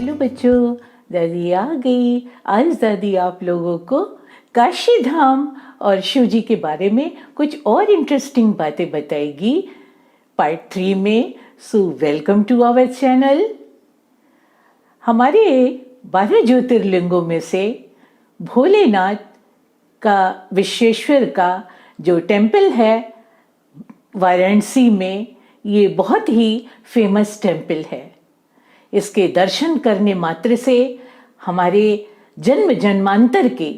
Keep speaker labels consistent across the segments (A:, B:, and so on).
A: Hello बच्चों, दादी आ गई। आज दादी आप लोगों को काशी धाम और शिव जी के बारे में कुछ और इंटरेस्टिंग बातें बताएगी पार्ट 3 में। So welcome to our channel. हमारे 12 ज्योतिर्लिंगों में से भोलेनाथ का, विश्वेश्वर का जो टेम्पल है वाराणसी में, ये बहुत ही फेमस टेम्पल है। इसके दर्शन करने मात्र से हमारे जन्म जन्मांतर के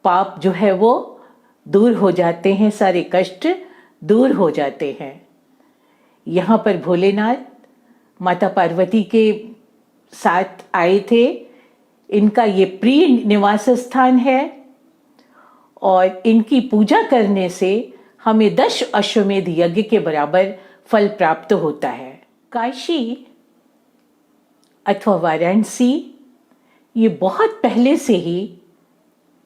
A: पाप जो है वो दूर हो जाते हैं, सारे कष्ट दूर हो जाते हैं। यहाँ पर भोलेनाथ माता पार्वती के साथ आए थे। इनका ये प्रिय निवास स्थान है और इनकी पूजा करने से हमें 10 अश्वमेध यज्ञ के बराबर फल प्राप्त होता है। काशी अथवा वाराणसी ये बहुत पहले से ही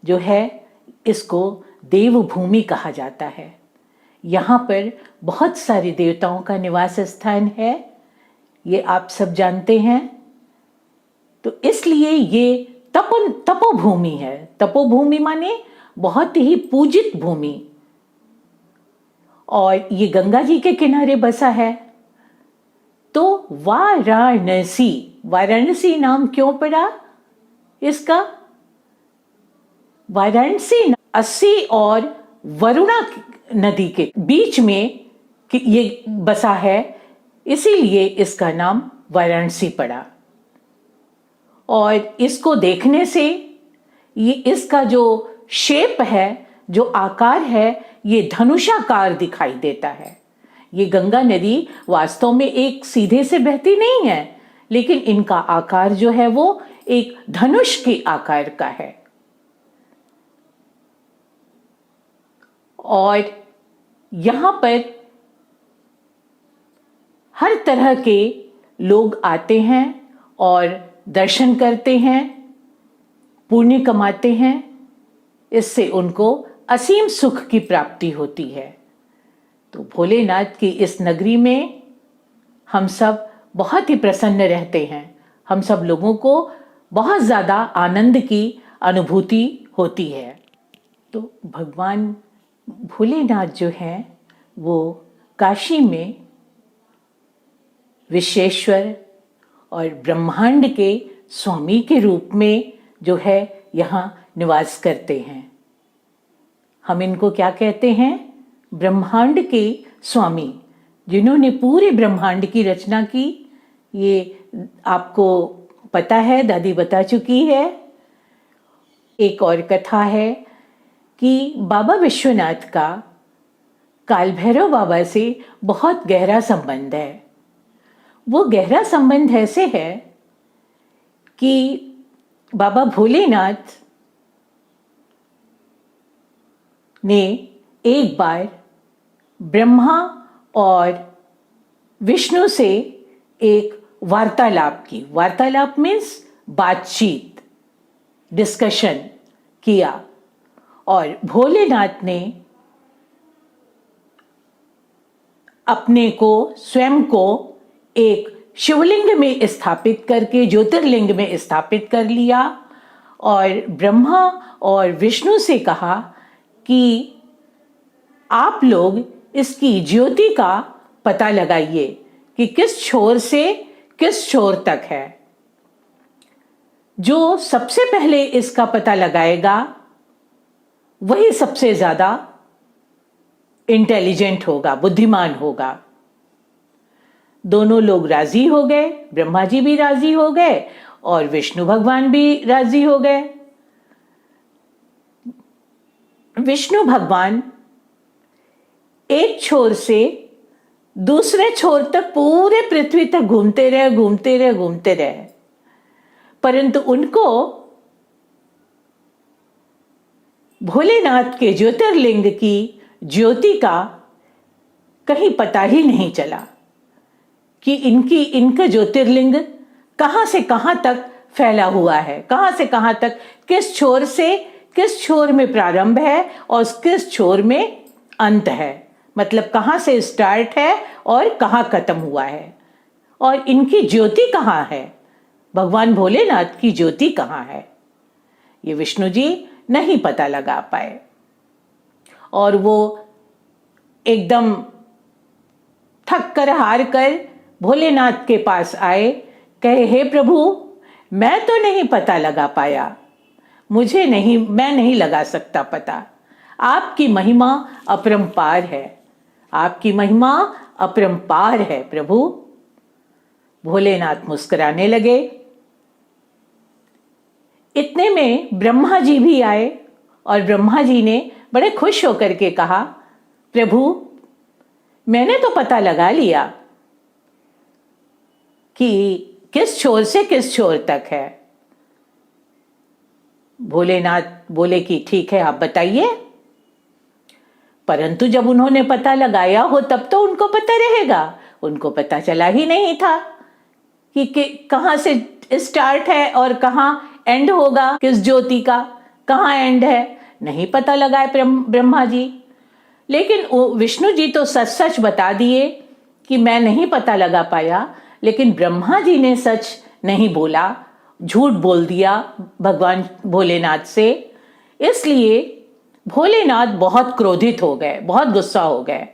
A: जो है इसको देवभूमि कहा जाता है। यहाँ पर बहुत सारे देवताओं का निवास स्थान है, ये आप सब जानते हैं। तो इसलिए ये तपोभूमि है। तपोभूमि माने बहुत ही पूजित भूमि, और ये गंगा जी के किनारे बसा है। तो वाराणसी, वाराणसी नाम क्यों पड़ा इसका? वाराणसी 80 और वरुणा नदी के बीच में ये बसा है, इसीलिए इसका नाम वाराणसी पड़ा। और इसको देखने से ये इसका जो शेप है, जो आकार है, ये धनुषाकार दिखाई देता है। ये गंगा नदी वास्तव में एक सीधे से बहती नहीं है, लेकिन इनका आकार जो है वो एक धनुष के आकार का है। और यहाँ पर हर तरह के लोग आते हैं और दर्शन करते हैं, पुण्य कमाते हैं। इससे उनको असीम सुख की प्राप्ति होती है। तो भोलेनाथ की इस नगरी में हम सब बहुत ही प्रसन्न रहते हैं। हम सब लोगों को बहुत ज़्यादा आनंद की अनुभूति होती है। तो भगवान भोलेनाथ जो हैं वो काशी में विश्वेश्वर और ब्रह्मांड के स्वामी के रूप में जो है यहाँ निवास करते हैं। हम इनको क्या कहते हैं? ब्रह्मांड के स्वामी, जिन्होंने पूरे ब्रह्मांड की रचना की। ये आपको पता है, दादी बता चुकी है। एक और कथा है कि बाबा विश्वनाथ का काल भैरव बाबा से बहुत गहरा संबंध है। वो गहरा संबंध ऐसे है कि बाबा भोलेनाथ ने एक बार ब्रह्मा और विष्णु से एक वार्तालाप की। वार्तालाप मीन्स बातचीत, डिस्कशन किया। और भोलेनाथ ने अपने को, स्वयं को एक शिवलिंग में स्थापित करके, ज्योतिर्लिंग में स्थापित कर लिया। और ब्रह्मा और विष्णु से कहा कि आप लोग इसकी ज्योति का पता लगाइए कि किस छोर से किस छोर तक है। जो सबसे पहले इसका पता लगाएगा वही सबसे ज्यादा इंटेलिजेंट होगा, बुद्धिमान होगा। दोनों लोग राजी हो गए, ब्रह्मा जी भी राजी हो गए और विष्णु भगवान भी राजी हो गए। विष्णु भगवान एक छोर से दूसरे छोर तक पूरे पृथ्वी तक घूमते रहे, परंतु उनको भोलेनाथ के ज्योतिर्लिंग की ज्योति का कहीं पता ही नहीं चला कि इनका ज्योतिर्लिंग कहां से कहां तक फैला हुआ है, कहां से कहां तक, किस छोर से किस छोर में प्रारंभ है और किस छोर में अंत है। मतलब कहां से स्टार्ट है और कहां खत्म हुआ है, और इनकी ज्योति कहां है। भगवान भोलेनाथ की ज्योति कहाँ है? ये विष्णु जी नहीं पता लगा पाए और वो एकदम थक कर हार कर भोलेनाथ के पास आए। कहे, हे प्रभु, मैं तो नहीं पता लगा पाया, मैं नहीं लगा सकता पता। आपकी महिमा अपरंपार है, आपकी महिमा अपरंपार है प्रभु। भोलेनाथ मुस्कुराने लगे। इतने में ब्रह्मा जी भी आए और ब्रह्मा जी ने बड़े खुश होकर के कहा, प्रभु, मैंने तो पता लगा लिया कि किस छोर से किस छोर तक है। भोलेनाथ बोले कि ठीक है, आप बताइए। परंतु जब उन्होंने पता लगाया हो तब तो उनको पता रहेगा। उनको पता चला ही नहीं था कि कहां से स्टार्ट है और कहां एंड होगा, किस ज्योति का कहां एंड है, नहीं पता लगाए ब्रह्मा जी। लेकिन विष्णु जी तो सच सच बता दिए कि मैं नहीं पता लगा पाया, लेकिन ब्रह्मा जी ने सच नहीं बोला, झूठ बोल दिया भगवान भोलेनाथ से। इसलिए भोलेनाथ बहुत क्रोधित हो गए, बहुत गुस्सा हो गए।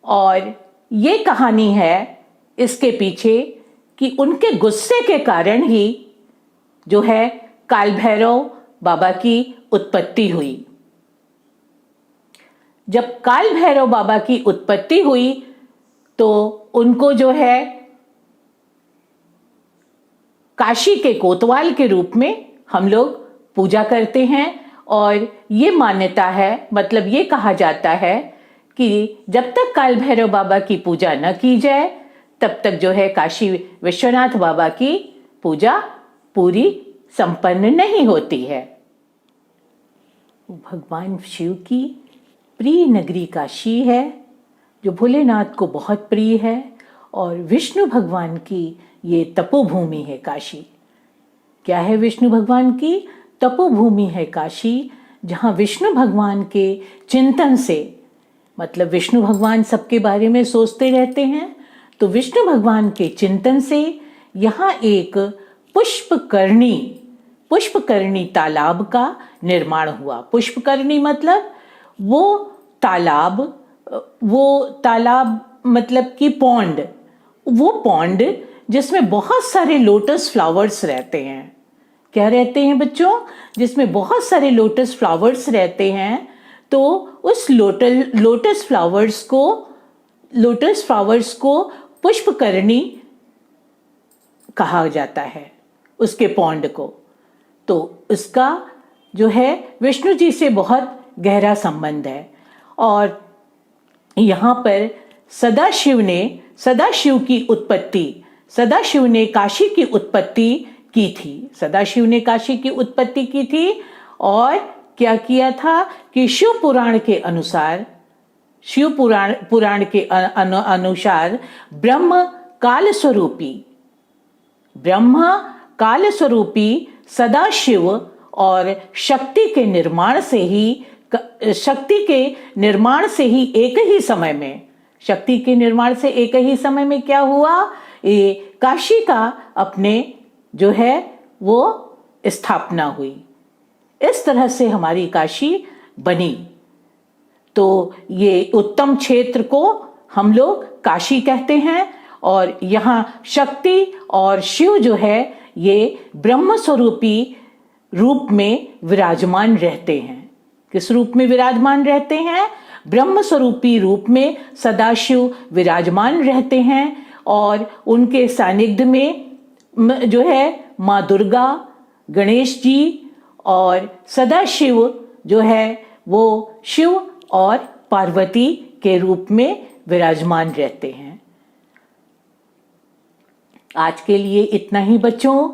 A: और ये कहानी है इसके पीछे कि उनके गुस्से के कारण ही जो है काल भैरव बाबा की उत्पत्ति हुई। जब काल भैरव बाबा की उत्पत्ति हुई तो उनको जो है काशी के कोतवाल के रूप में हम लोग पूजा करते हैं। और ये मान्यता है, मतलब ये कहा जाता है कि जब तक काल भैरव बाबा की पूजा न की जाए तब तक जो है काशी विश्वनाथ बाबा की पूजा पूरी संपन्न नहीं होती है। भगवान शिव की प्रिय नगरी काशी है, जो भोलेनाथ को बहुत प्रिय है, और विष्णु भगवान की ये तपोभूमि है काशी। क्या है विष्णु भगवान की? तपोभूमि है काशी, जहाँ विष्णु भगवान के चिंतन से, मतलब विष्णु भगवान सबके बारे में सोचते रहते हैं, तो विष्णु भगवान के चिंतन से यहाँ एक पुष्पकर्णी तालाब का निर्माण हुआ। पुष्पकर्णी मतलब वो तालाब मतलब कि पॉन्ड, वो पॉन्ड जिसमें बहुत सारे लोटस फ्लावर्स रहते हैं। क्या रहते हैं बच्चों? जिसमें बहुत सारे लोटस फ्लावर्स रहते हैं। तो उस लोटस फ्लावर्स को पुष्पकर्णी कहा जाता है, उसके पॉन्ड को। तो उसका जो है विष्णु जी से बहुत गहरा संबंध है। और यहाँ पर सदाशिव ने काशी की उत्पत्ति की थी। सदाशिव ने काशी की उत्पत्ति की थी और क्या किया था कि शिव पुराण के अनुसार ब्रह्म काल स्वरूपी सदाशिव और शक्ति के निर्माण से ही एक ही समय में क्या हुआ, ये काशी का अपने जो है वो स्थापना हुई। इस तरह से हमारी काशी बनी। तो ये उत्तम क्षेत्र को हम लोग काशी कहते हैं। और यहाँ शक्ति और शिव जो है ये ब्रह्म स्वरूपी रूप में विराजमान रहते हैं। किस रूप में विराजमान रहते हैं? ब्रह्म स्वरूपी रूप में सदाशिव विराजमान रहते हैं। और उनके सानिध्य में जो है माँ दुर्गा, गणेश जी और सदाशिव जो है वो शिव और पार्वती के रूप में विराजमान रहते हैं। आज के लिए इतना ही बच्चों।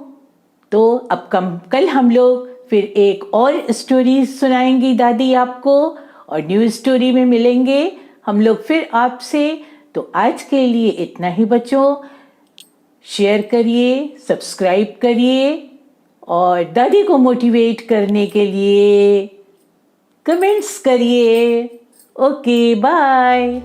A: तो अब कल हम लोग फिर एक और स्टोरी सुनाएंगी दादी आपको, और न्यू स्टोरी में मिलेंगे हम लोग फिर आपसे। तो आज के लिए इतना ही बच्चों। शेयर करिए, सब्सक्राइब करिए, और दादी को मोटिवेट करने के लिए कमेंट्स करिए। Okay, bye.